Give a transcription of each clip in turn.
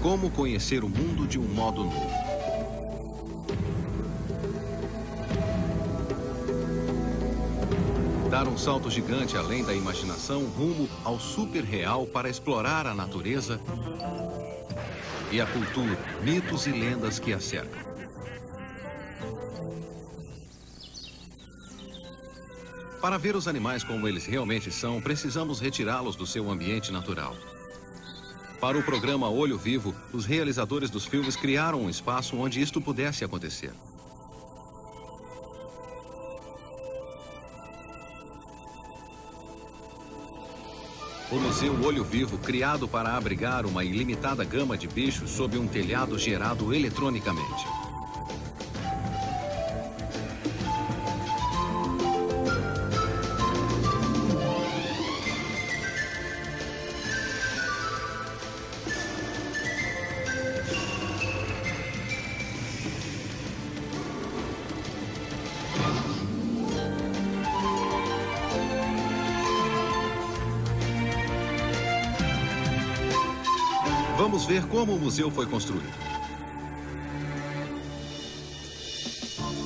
Como conhecer o mundo de um modo novo. Dar um salto gigante além da imaginação rumo ao super real para explorar a natureza e a cultura, mitos e lendas que a cercam. Para ver os animais como eles realmente são, precisamos retirá-los do seu ambiente natural. Para o programa Olho Vivo, os realizadores dos filmes criaram um espaço onde isto pudesse acontecer. O Museu Olho Vivo, criado para abrigar uma ilimitada gama de bichos sob um telhado gerado eletronicamente. Vamos ver como o museu foi construído.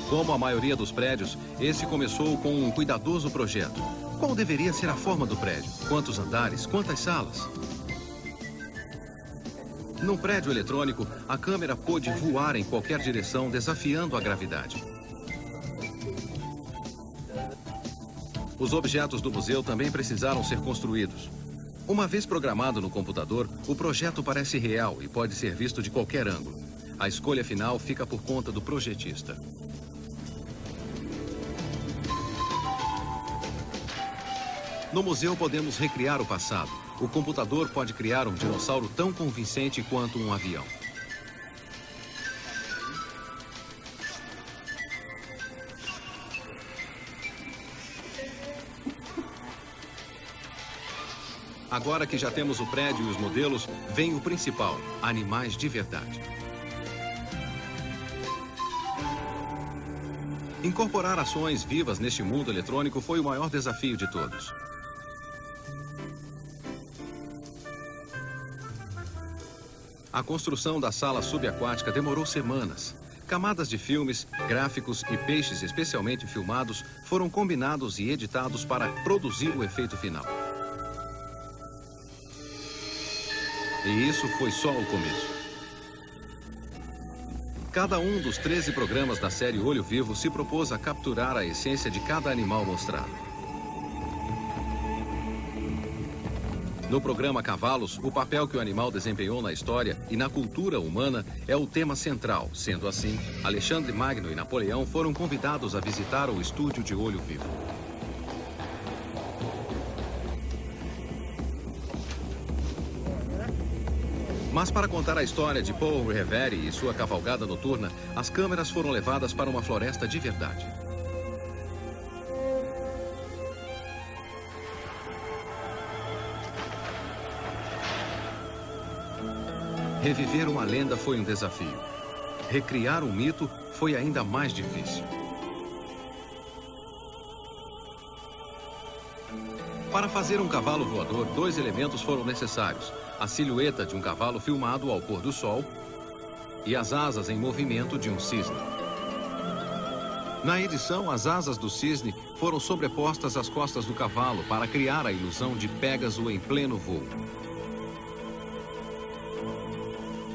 Como a maioria dos prédios, esse começou com um cuidadoso projeto. Qual deveria ser a forma do prédio? Quantos andares? Quantas salas? Num prédio eletrônico, a câmera pôde voar em qualquer direção, desafiando a gravidade. Os objetos do museu também precisaram ser construídos. Uma vez programado no computador, o projeto parece real e pode ser visto de qualquer ângulo. A escolha final fica por conta do projetista. No museu podemos recriar o passado. O computador pode criar um dinossauro tão convincente quanto um avião. Agora que já temos o prédio e os modelos, vem o principal: animais de verdade. Incorporar ações vivas neste mundo eletrônico foi o maior desafio de todos. A construção da sala subaquática demorou semanas. Camadas de filmes, gráficos e peixes especialmente filmados foram combinados e editados para produzir o efeito final. E isso foi só o começo. Cada um dos 13 programas da série Olho Vivo se propôs a capturar a essência de cada animal mostrado. No programa Cavalos, o papel que o animal desempenhou na história e na cultura humana é o tema central. Sendo assim, Alexandre Magno e Napoleão foram convidados a visitar o estúdio de Olho Vivo. Mas para contar a história de Paul Revere e sua cavalgada noturna, as câmeras foram levadas para uma floresta de verdade. Reviver uma lenda foi um desafio. Recriar um mito foi ainda mais difícil. Para fazer um cavalo voador, 2 elementos foram necessários: a silhueta de um cavalo filmado ao pôr do sol e as asas em movimento de um cisne. Na edição, as asas do cisne foram sobrepostas às costas do cavalo para criar a ilusão de Pégaso em pleno voo.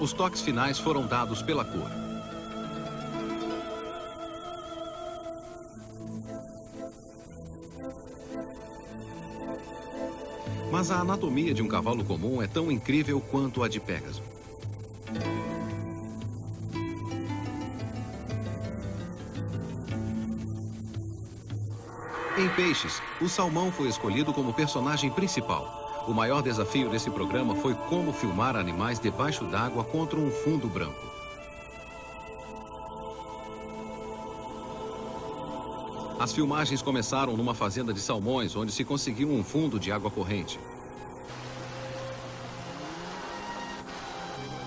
Os toques finais foram dados pela cor. Mas a anatomia de um cavalo comum é tão incrível quanto a de Pégaso. Em Peixes, o salmão foi escolhido como personagem principal. O maior desafio desse programa foi como filmar animais debaixo d'água contra um fundo branco. As filmagens começaram numa fazenda de salmões, onde se conseguiu um fundo de água corrente.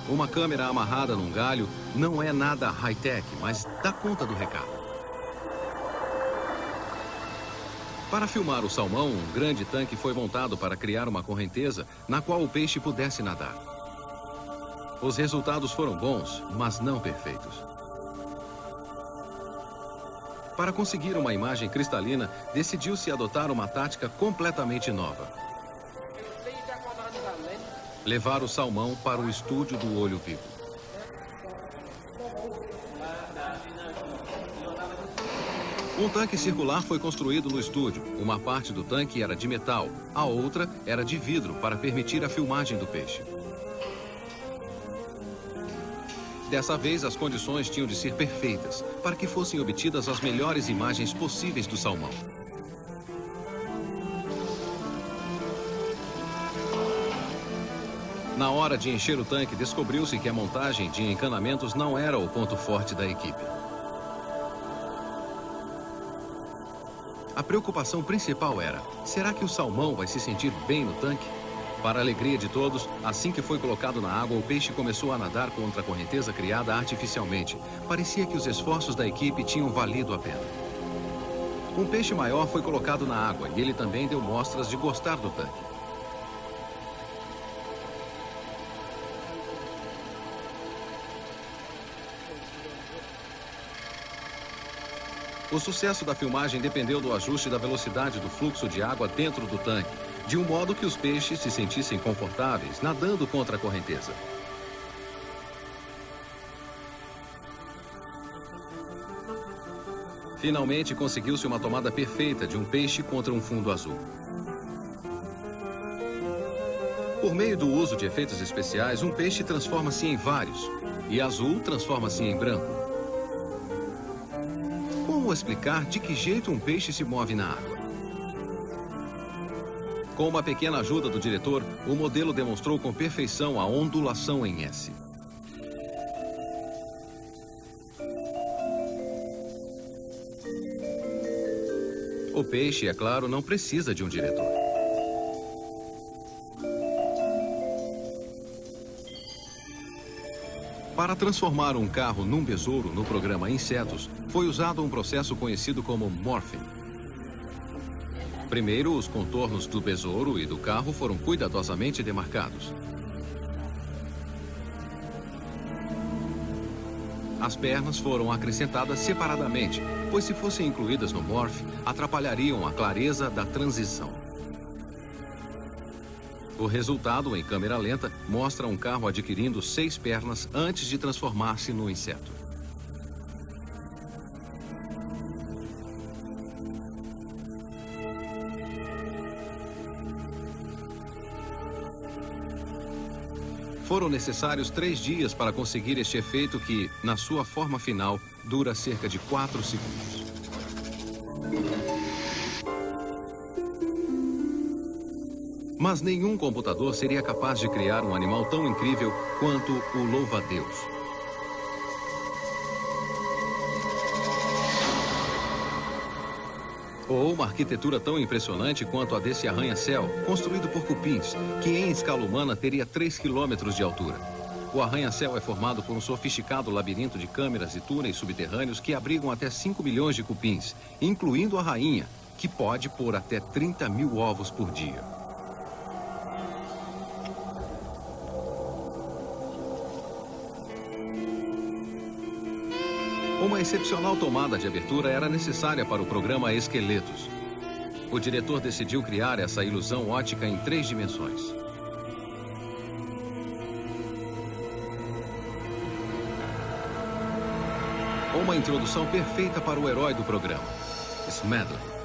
Uma câmera amarrada num galho não é nada high-tech, mas dá conta do recado. Para filmar o salmão, um grande tanque foi montado para criar uma correnteza na qual o peixe pudesse nadar. Os resultados foram bons, mas não perfeitos. Para conseguir uma imagem cristalina, decidiu-se adotar uma tática completamente nova. Levar o salmão para o estúdio do olho vivo. Um tanque circular foi construído no estúdio. Uma parte do tanque era de metal, a outra era de vidro para permitir a filmagem do peixe. Dessa vez, as condições tinham de ser perfeitas, para que fossem obtidas as melhores imagens possíveis do salmão. Na hora de encher o tanque, descobriu-se que a montagem de encanamentos não era o ponto forte da equipe. A preocupação principal era, será que o salmão vai se sentir bem no tanque? Para a alegria de todos, assim que foi colocado na água, o peixe começou a nadar contra a correnteza criada artificialmente. Parecia que os esforços da equipe tinham valido a pena. Um peixe maior foi colocado na água e ele também deu mostras de gostar do tanque. O sucesso da filmagem dependeu do ajuste da velocidade do fluxo de água dentro do tanque, de um modo que os peixes se sentissem confortáveis nadando contra a correnteza. Finalmente conseguiu-se uma tomada perfeita de um peixe contra um fundo azul. Por meio do uso de efeitos especiais, um peixe transforma-se em vários, e azul transforma-se em branco. Como explicar de que jeito um peixe se move na água? Com uma pequena ajuda do diretor, o modelo demonstrou com perfeição a ondulação em S. O peixe, é claro, não precisa de um diretor. Para transformar um carro num besouro no programa Insetos, foi usado um processo conhecido como morphing. Primeiro, os contornos do besouro e do carro foram cuidadosamente demarcados. As pernas foram acrescentadas separadamente, pois se fossem incluídas no morph, atrapalhariam a clareza da transição. O resultado, em câmera lenta, mostra um carro adquirindo 6 pernas antes de transformar-se no inseto. Foram necessários 3 dias para conseguir este efeito que, na sua forma final, dura cerca de 4 segundos. Mas nenhum computador seria capaz de criar um animal tão incrível quanto o louva-a-Deus. Ou uma arquitetura tão impressionante quanto a desse arranha-céu, construído por cupins, que em escala humana teria 3 quilômetros de altura. O arranha-céu é formado por um sofisticado labirinto de câmeras e túneis subterrâneos que abrigam até 5 milhões de cupins, incluindo a rainha, que pode pôr até 30 mil ovos por dia. Uma excepcional tomada de abertura era necessária para o programa Esqueletos. O diretor decidiu criar essa ilusão ótica em 3 dimensões. Uma introdução perfeita para o herói do programa, Smedley.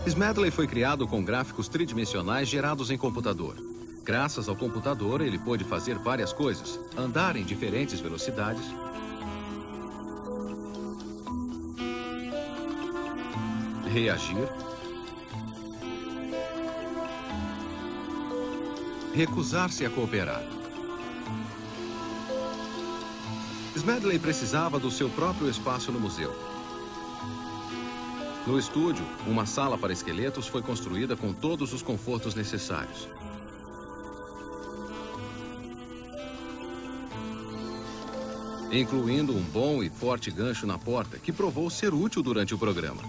Smedley foi criado com gráficos tridimensionais gerados em computador. Graças ao computador, ele pôde fazer várias coisas: andar em diferentes velocidades, reagir, recusar-se a cooperar. Smedley precisava do seu próprio espaço no museu. No estúdio, uma sala para esqueletos foi construída com todos os confortos necessários. Incluindo um bom e forte gancho na porta, que provou ser útil durante o programa.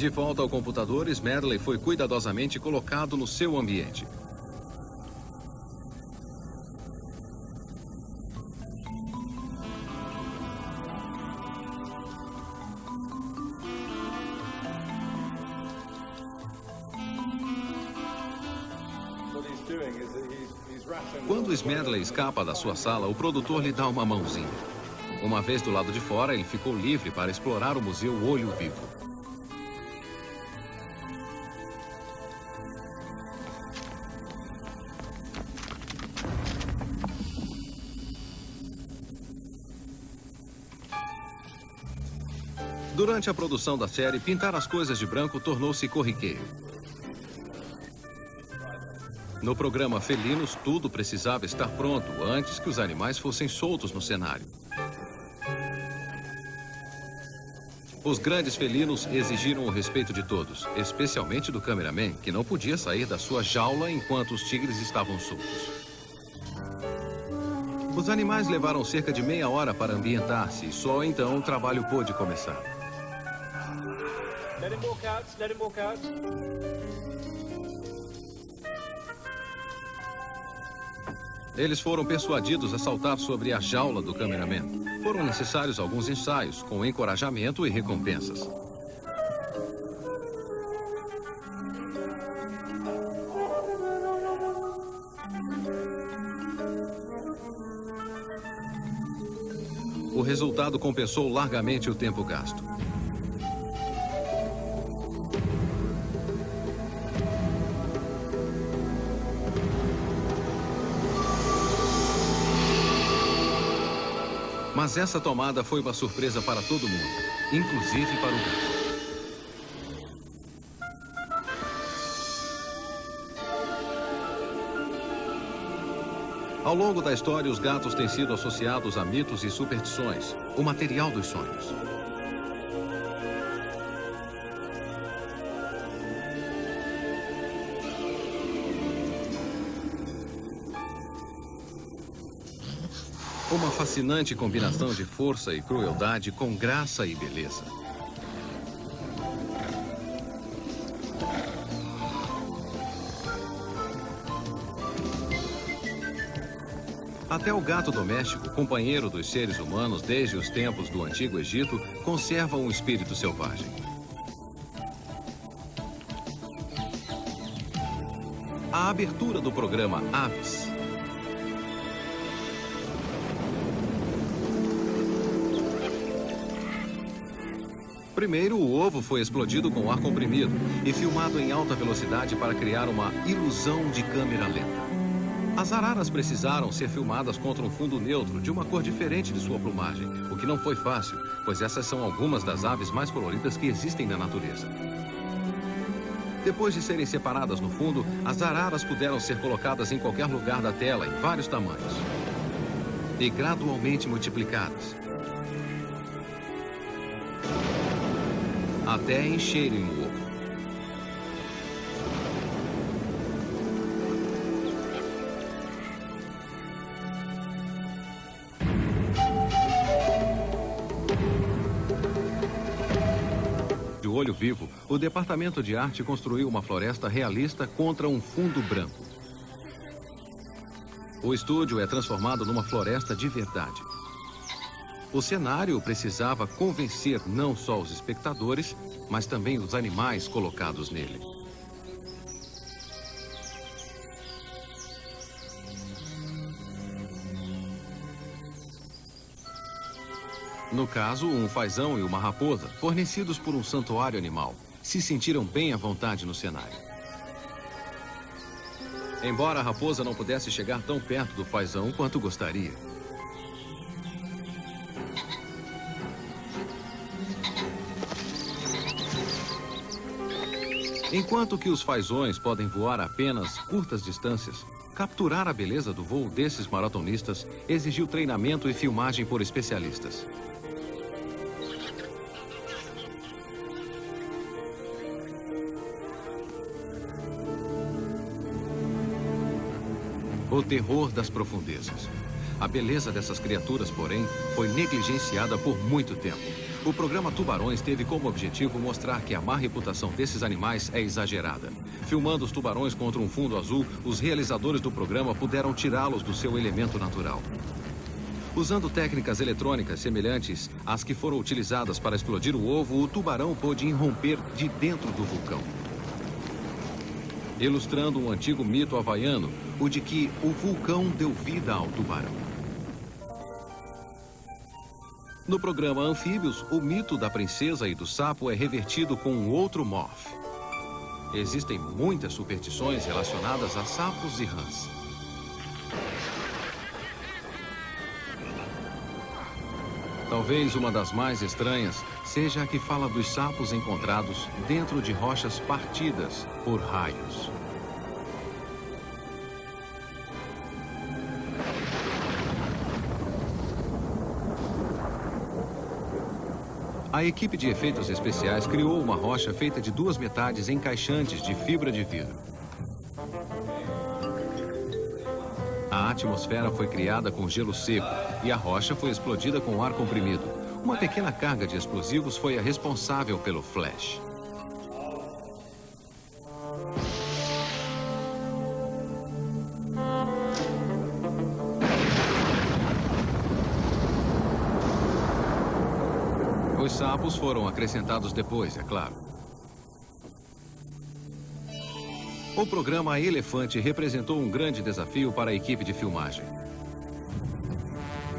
De volta ao computador, Smedley foi cuidadosamente colocado no seu ambiente. Quando Smedley escapa da sua sala, o produtor lhe dá uma mãozinha. Uma vez do lado de fora, ele ficou livre para explorar o museu Olho Vivo. Durante a produção da série, pintar as coisas de branco tornou-se corriqueiro. No programa Felinos, tudo precisava estar pronto antes que os animais fossem soltos no cenário. Os grandes felinos exigiram o respeito de todos, especialmente do cameraman, que não podia sair da sua jaula enquanto os tigres estavam soltos. Os animais levaram cerca de meia hora para ambientar-se e só então o trabalho pôde começar. Let him walk out, let him walk out. Eles foram persuadidos a saltar sobre a jaula do cameraman. Foram necessários alguns ensaios, com encorajamento e recompensas. O resultado compensou largamente o tempo gasto. Mas essa tomada foi uma surpresa para todo mundo, inclusive para o gato. Ao longo da história, os gatos têm sido associados a mitos e superstições, o material dos sonhos. Uma fascinante combinação de força e crueldade com graça e beleza. Até o gato doméstico, companheiro dos seres humanos desde os tempos do Antigo Egito, conserva um espírito selvagem. A abertura do programa Aves. Primeiro, o ovo foi explodido com ar comprimido e filmado em alta velocidade para criar uma ilusão de câmera lenta. As araras precisaram ser filmadas contra um fundo neutro de uma cor diferente de sua plumagem, o que não foi fácil, pois essas são algumas das aves mais coloridas que existem na natureza. Depois de serem separadas no fundo, as araras puderam ser colocadas em qualquer lugar da tela, em vários tamanhos, e gradualmente multiplicadas, até encherem o ovo. De Olho Vivo, o Departamento de Arte construiu uma floresta realista contra um fundo branco. O estúdio é transformado numa floresta de verdade. O cenário precisava convencer não só os espectadores, mas também os animais colocados nele. No caso, um fazão e uma raposa, fornecidos por um santuário animal, se sentiram bem à vontade no cenário. Embora a raposa não pudesse chegar tão perto do fazão quanto gostaria. Enquanto que os fazões podem voar apenas curtas distâncias, capturar a beleza do voo desses maratonistas exigiu treinamento e filmagem por especialistas. O terror das profundezas. A beleza dessas criaturas, porém, foi negligenciada por muito tempo. O programa Tubarões teve como objetivo mostrar que a má reputação desses animais é exagerada. Filmando os tubarões contra um fundo azul, os realizadores do programa puderam tirá-los do seu elemento natural. Usando técnicas eletrônicas semelhantes às que foram utilizadas para explodir o ovo, o tubarão pôde irromper de dentro do vulcão. Ilustrando um antigo mito havaiano, o de que o vulcão deu vida ao tubarão. No programa Anfíbios, o mito da princesa e do sapo é revertido com um outro morph. Existem muitas superstições relacionadas a sapos e rãs. Talvez uma das mais estranhas seja a que fala dos sapos encontrados dentro de rochas partidas por raios. A equipe de efeitos especiais criou uma rocha feita de duas metades encaixantes de fibra de vidro. A atmosfera foi criada com gelo seco e a rocha foi explodida com ar comprimido. Uma pequena carga de explosivos foi a responsável pelo flash. Os sapos foram acrescentados depois, é claro. O programa Elefante representou um grande desafio para a equipe de filmagem.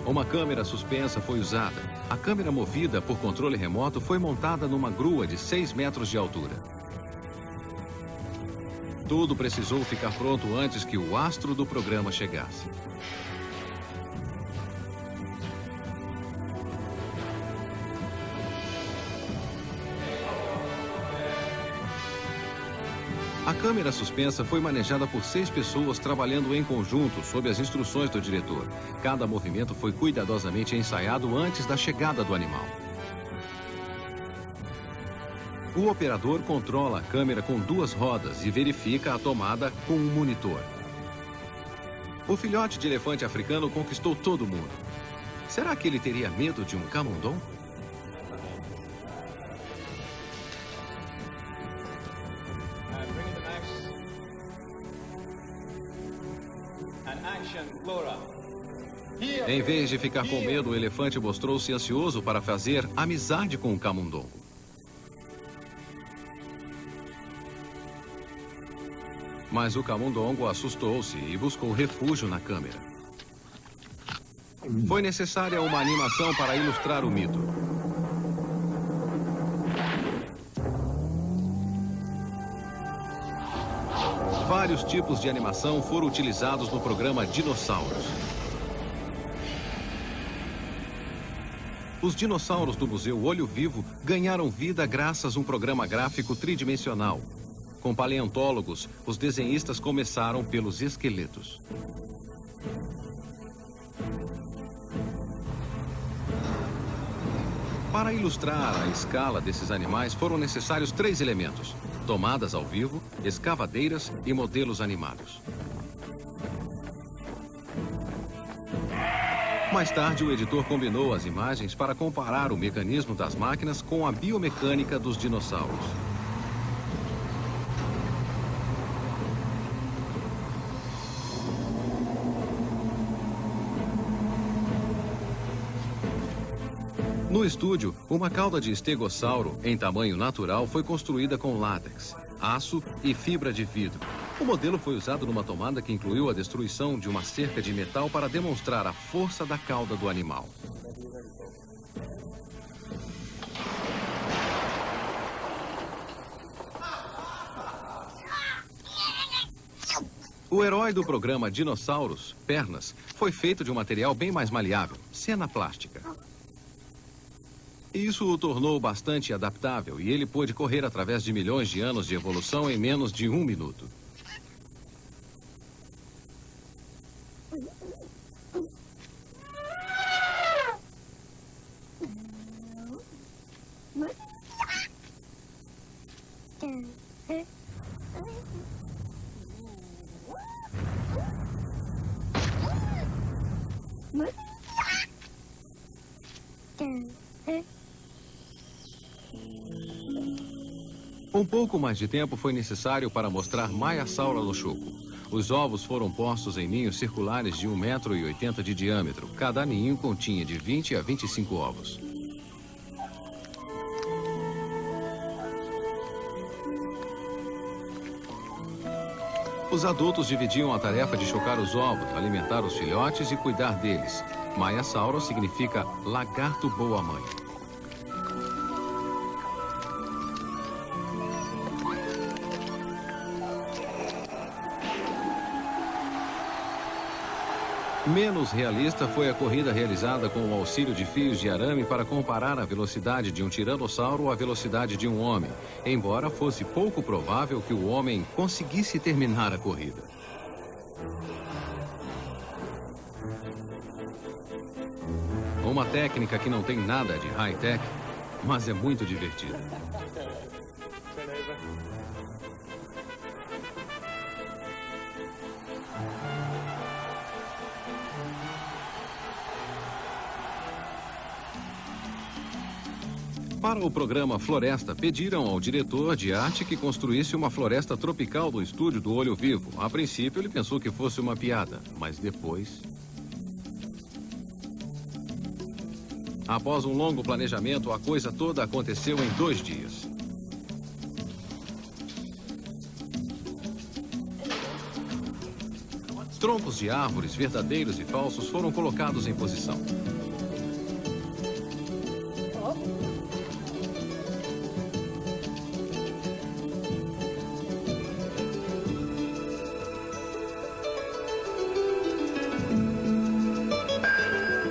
Uma câmera suspensa foi usada. A câmera movida por controle remoto foi montada numa grua de 6 metros de altura. Tudo precisou ficar pronto antes que o astro do programa chegasse. A câmera suspensa foi manejada por 6 pessoas trabalhando em conjunto sob as instruções do diretor. Cada movimento foi cuidadosamente ensaiado antes da chegada do animal. O operador controla a câmera com 2 rodas e verifica a tomada com um monitor. O filhote de elefante africano conquistou todo mundo. Será que ele teria medo de um camundongo? Em vez de ficar com medo, o elefante mostrou-se ansioso para fazer amizade com o camundongo. Mas o camundongo assustou-se e buscou refúgio na câmera. Foi necessária uma animação para ilustrar o mito. Vários tipos de animação foram utilizados no programa Dinossauros. Os dinossauros do Museu Olho Vivo ganharam vida graças a um programa gráfico tridimensional. Com paleontólogos, os desenhistas começaram pelos esqueletos. Para ilustrar a escala desses animais, foram necessários 3 elementos: tomadas ao vivo, escavadeiras e modelos animados. Mais tarde, o editor combinou as imagens para comparar o mecanismo das máquinas com a biomecânica dos dinossauros. No estúdio, uma cauda de estegossauro em tamanho natural foi construída com látex, aço e fibra de vidro. O modelo foi usado numa tomada que incluiu a destruição de uma cerca de metal para demonstrar a força da cauda do animal. O herói do programa Dinossauros, Pernas, foi feito de um material bem mais maleável, cena plástica. Isso o tornou bastante adaptável e ele pôde correr através de milhões de anos de evolução em menos de 1 minuto. Um pouco mais de tempo foi necessário para mostrar Maiasaura no Chuco. Os ovos foram postos em ninhos circulares de 1,80 m de diâmetro. Cada ninho continha de 20 a 25 ovos. Os adultos dividiam a tarefa de chocar os ovos, alimentar os filhotes e cuidar deles. Maiasaura significa lagarto boa-mãe. Menos realista foi a corrida realizada com o auxílio de fios de arame para comparar a velocidade de um tiranossauro à velocidade de um homem, embora fosse pouco provável que o homem conseguisse terminar a corrida. Uma técnica que não tem nada de high-tech, mas é muito divertida. Para o programa Floresta, pediram ao diretor de arte que construísse uma floresta tropical do estúdio do Olho Vivo. A princípio, ele pensou que fosse uma piada, mas depois... Após um longo planejamento, a coisa toda aconteceu em 2 dias. Troncos de árvores, verdadeiros e falsos, foram colocados em posição.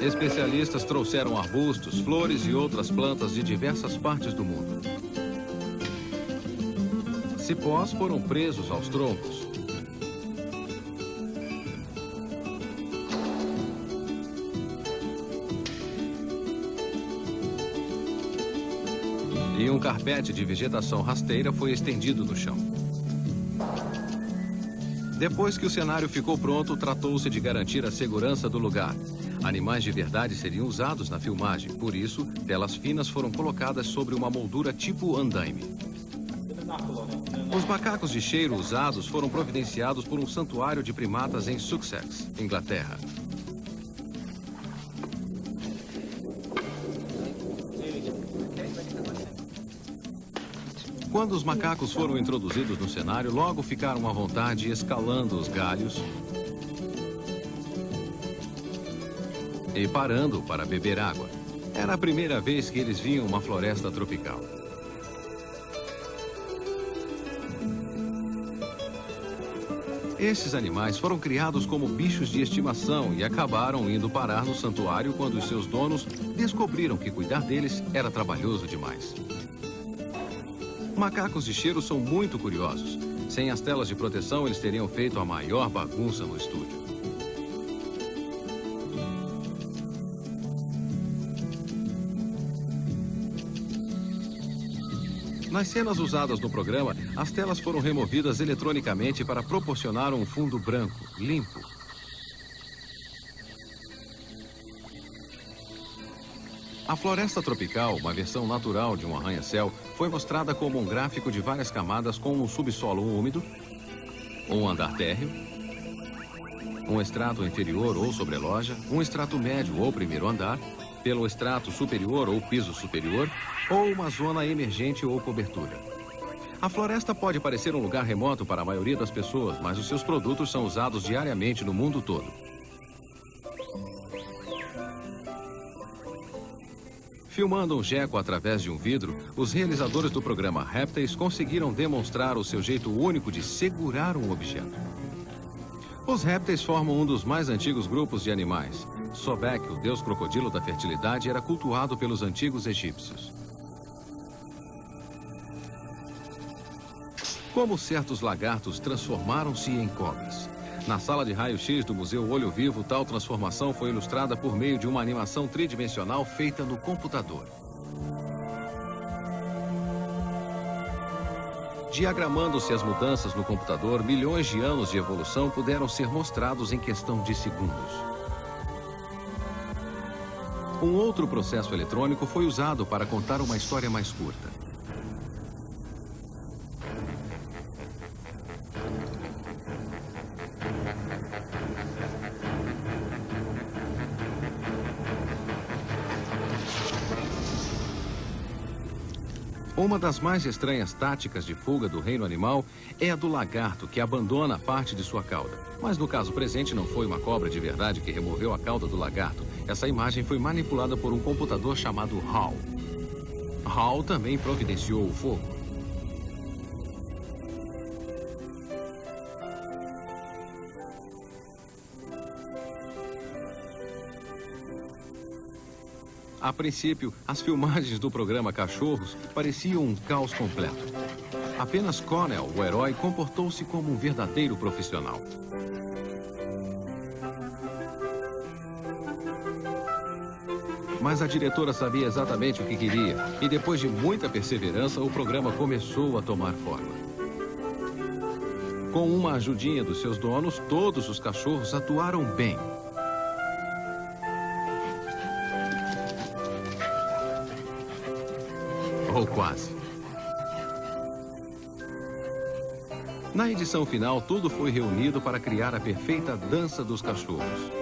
Especialistas trouxeram arbustos, flores e outras plantas de diversas partes do mundo. Cipós foram presos aos troncos. E um carpete de vegetação rasteira foi estendido no chão. Depois que o cenário ficou pronto, tratou-se de garantir a segurança do lugar. Animais de verdade seriam usados na filmagem, por isso, telas finas foram colocadas sobre uma moldura tipo andaime. Os macacos de cheiro usados foram providenciados por um santuário de primatas em Sussex, Inglaterra. Quando os macacos foram introduzidos no cenário, logo ficaram à vontade escalando os galhos e parando para beber água. Era a primeira vez que eles viam uma floresta tropical. Esses animais foram criados como bichos de estimação e acabaram indo parar no santuário quando os seus donos descobriram que cuidar deles era trabalhoso demais. Macacos de cheiro são muito curiosos. Sem as telas de proteção, eles teriam feito a maior bagunça no estúdio. Nas cenas usadas no programa, as telas foram removidas eletronicamente para proporcionar um fundo branco, limpo. A floresta tropical, uma versão natural de um arranha-céu, foi mostrada como um gráfico de várias camadas com um subsolo úmido, um andar térreo, um estrato inferior ou sobreloja, um estrato médio ou primeiro andar, pelo estrato superior ou piso superior, ou uma zona emergente ou cobertura. A floresta pode parecer um lugar remoto para a maioria das pessoas, mas os seus produtos são usados diariamente no mundo todo. Filmando um geco através de um vidro, os realizadores do programa Répteis conseguiram demonstrar o seu jeito único de segurar um objeto. Os répteis formam um dos mais antigos grupos de animais. Sobek, o deus crocodilo da fertilidade, era cultuado pelos antigos egípcios. Como certos lagartos transformaram-se em cobras. Na sala de raio-x do Museu Olho Vivo, tal transformação foi ilustrada por meio de uma animação tridimensional feita no computador. Diagramando-se as mudanças no computador, milhões de anos de evolução puderam ser mostrados em questão de segundos. Um outro processo eletrônico foi usado para contar uma história mais curta. Uma das mais estranhas táticas de fuga do reino animal é a do lagarto, que abandona parte de sua cauda. Mas no caso presente não foi uma cobra de verdade que removeu a cauda do lagarto. Essa imagem foi manipulada por um computador chamado HAL. HAL também providenciou o fogo. A princípio, as filmagens do programa Cachorros pareciam um caos completo. Apenas Connell, o herói, comportou-se como um verdadeiro profissional. Mas a diretora sabia exatamente o que queria, e depois de muita perseverança, o programa começou a tomar forma. Com uma ajudinha dos seus donos, todos os cachorros atuaram bem. Ou quase. Na edição final, tudo foi reunido para criar a perfeita dança dos cachorros.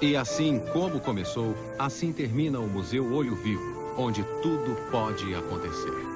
E assim como começou, assim termina o Museu Olho Vivo, onde tudo pode acontecer.